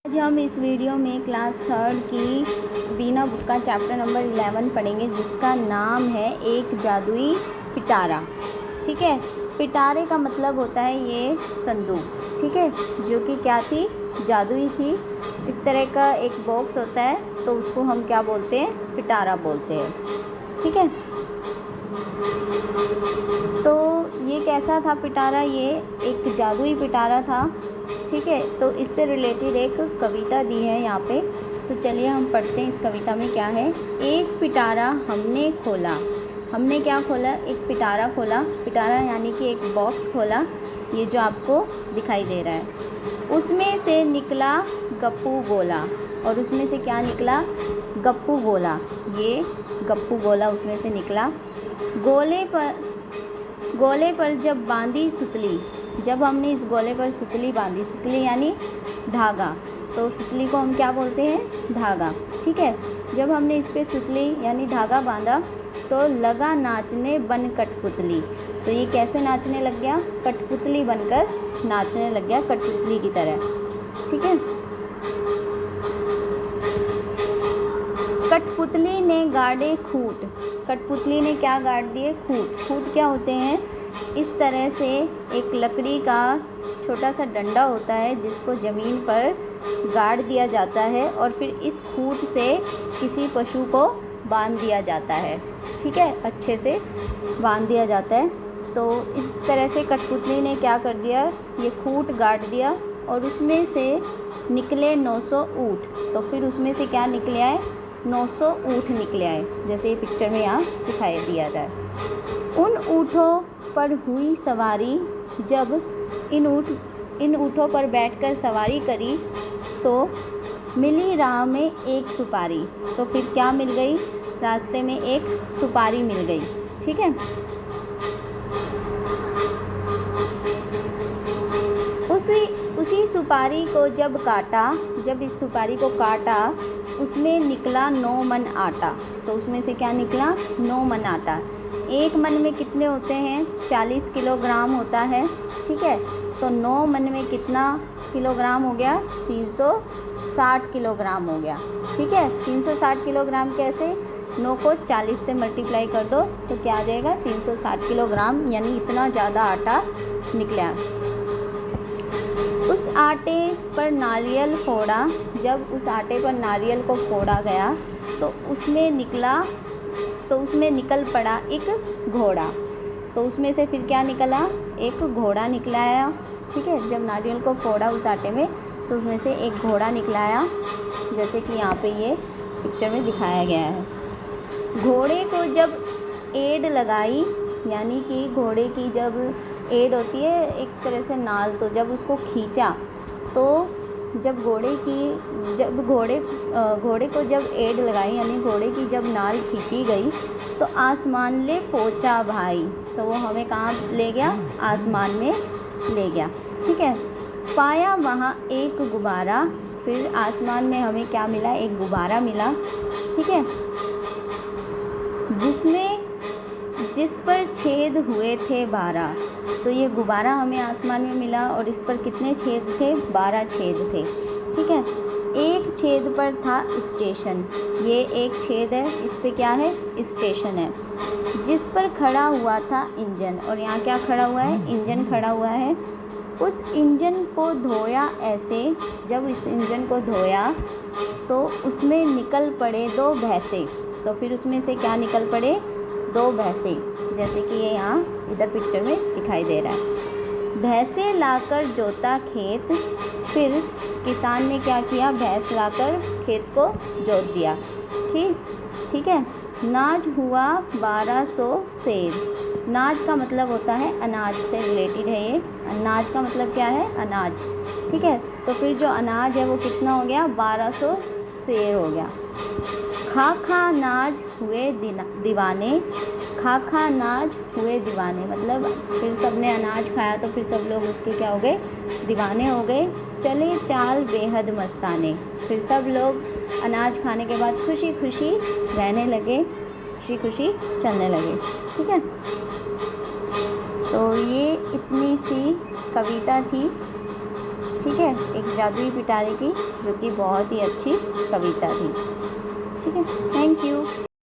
आज हम इस वीडियो में क्लास थर्ड की वीना बुक का चैप्टर नंबर 11 पढ़ेंगे, जिसका नाम है एक जादुई पिटारा। ठीक है, पिटारे का मतलब होता है ये संदूक। ठीक है, जो कि क्या थी, जादुई थी। इस तरह का एक बॉक्स होता है तो उसको हम क्या बोलते हैं, पिटारा बोलते हैं। ठीक है, तो ये कैसा था पिटारा, ये एक जादुई पिटारा था। ठीक है, तो इससे रिलेटेड एक कविता दी है यहाँ पे, तो चलिए हम पढ़ते हैं इस कविता में क्या है। एक पिटारा हमने खोला, हमने क्या खोला, एक पिटारा खोला। पिटारा यानी कि एक बॉक्स खोला, ये जो आपको दिखाई दे रहा है। उसमें से निकला गप्पू गोला, और उसमें से क्या निकला, गप्पू गोला। ये गप्पू गोला उसमें से निकला। गोले पर जब बांधी सुतली, जब हमने इस गोले पर सुतली बांधी, सुतली यानी धागा, तो सुतली को हम क्या बोलते हैं, धागा। ठीक है, जब हमने इस पर सुतली यानी धागा बांधा तो लगा नाचने बन कठपुतली। तो ये कैसे नाचने लग गया, कठपुतली बनकर नाचने लग गया, कठपुतली की तरह। ठीक है, कठपुतली ने गाड़े खूंट, कठपुतली ने क्या गाड़ दिए, खूंट। खूंट क्या होते हैं, इस तरह से एक लकड़ी का छोटा सा डंडा होता है जिसको ज़मीन पर गाड़ दिया जाता है, और फिर इस खूंट से किसी पशु को बांध दिया जाता है। ठीक है, अच्छे से बांध दिया जाता है। तो इस तरह से कठपुतली ने क्या कर दिया, ये खूंट गाड़ दिया, और उसमें से निकले 900 ऊँट। तो फिर उसमें से क्या निकले आए, 900 ऊँट निकले आए, जैसे ये पिक्चर में यहाँ दिखाई दिया था। उन ऊँटों पर हुई सवारी, जब इन ऊँटों पर बैठकर सवारी करी तो मिली राह में एक सुपारी। तो फिर क्या मिल गई, रास्ते में एक सुपारी मिल गई। ठीक है, उसी सुपारी को जब काटा, जब इस सुपारी को काटा, उसमें निकला 9 मन आटा। तो उसमें से क्या निकला, 9 मन आटा। एक मन में कितने होते हैं, 40 किलोग्राम होता है। ठीक है, तो 9 मन में कितना किलोग्राम हो गया, 360 किलोग्राम हो गया। ठीक है, 360 किलोग्राम कैसे, 9 को 40 से मल्टीप्लाई कर दो तो क्या आ जाएगा, 360 किलोग्राम, यानी इतना ज़्यादा आटा निकला। उस आटे पर नारियल फोड़ा, जब उस आटे पर नारियल को फोड़ा गया तो उसमें निकल पड़ा एक घोड़ा। तो उसमें से फिर क्या निकला, एक घोड़ा निकला आया। ठीक है, जब नारियल को फोड़ा उस आटे में तो उसमें से एक घोड़ा निकला आया, जैसे कि यहाँ पे ये पिक्चर में दिखाया गया है। घोड़े को जब एड़ लगाई, यानी कि घोड़े की जब एड़ होती है एक तरह से नाल, तो जब उसको खींचा, तो जब घोड़े को जब एड़ लगाई, यानी घोड़े की जब नाल खींची गई तो आसमान ले पहुंचा भाई। तो वो हमें कहाँ ले गया, आसमान में ले गया। ठीक है, पाया वहाँ एक गुब्बारा, फिर आसमान में हमें क्या मिला, एक गुब्बारा मिला। ठीक है, जिस पर छेद हुए थे 12। तो ये गुब्बारा हमें आसमान में मिला, और इस पर कितने छेद थे, 12 छेद थे। ठीक है, एक छेद पर था स्टेशन, ये एक छेद है, इस पे क्या है, स्टेशन है, जिस पर खड़ा हुआ था इंजन। और यहाँ क्या खड़ा हुआ है, इंजन खड़ा हुआ है। उस इंजन को धोया ऐसे, जब इस इंजन को धोया तो उसमें निकल पड़े 2 भैंसे। तो फिर उसमें से क्या निकल पड़े, 2 भैंसे, जैसे कि ये यहाँ इधर पिक्चर में दिखाई दे रहा है। भैंसे लाकर जोता खेत, फिर किसान ने क्या किया, भैंस लाकर खेत को जोत दिया। ठीक है, नाज हुआ 1200 सेर। नाज का मतलब होता है अनाज से रिलेटेड है ये, अनाज का मतलब क्या है, अनाज। ठीक है, तो फिर जो अनाज है वो कितना हो गया, 1200 सेर हो गया। खा नाज हुए दीवाने, खा नाज हुए दीवाने, मतलब फिर सब ने अनाज खाया तो फिर सब लोग उसके क्या हो गए, दीवाने हो गए। चले चाल बेहद मस्ताने, फिर सब लोग अनाज खाने के बाद खुशी खुशी रहने लगे, खुशी खुशी चलने लगे। ठीक है, तो ये इतनी सी कविता थी। ठीक है, एक जादुई पिटारे की, जो कि बहुत ही अच्छी कविता थी। ठीक है, थैंक यू।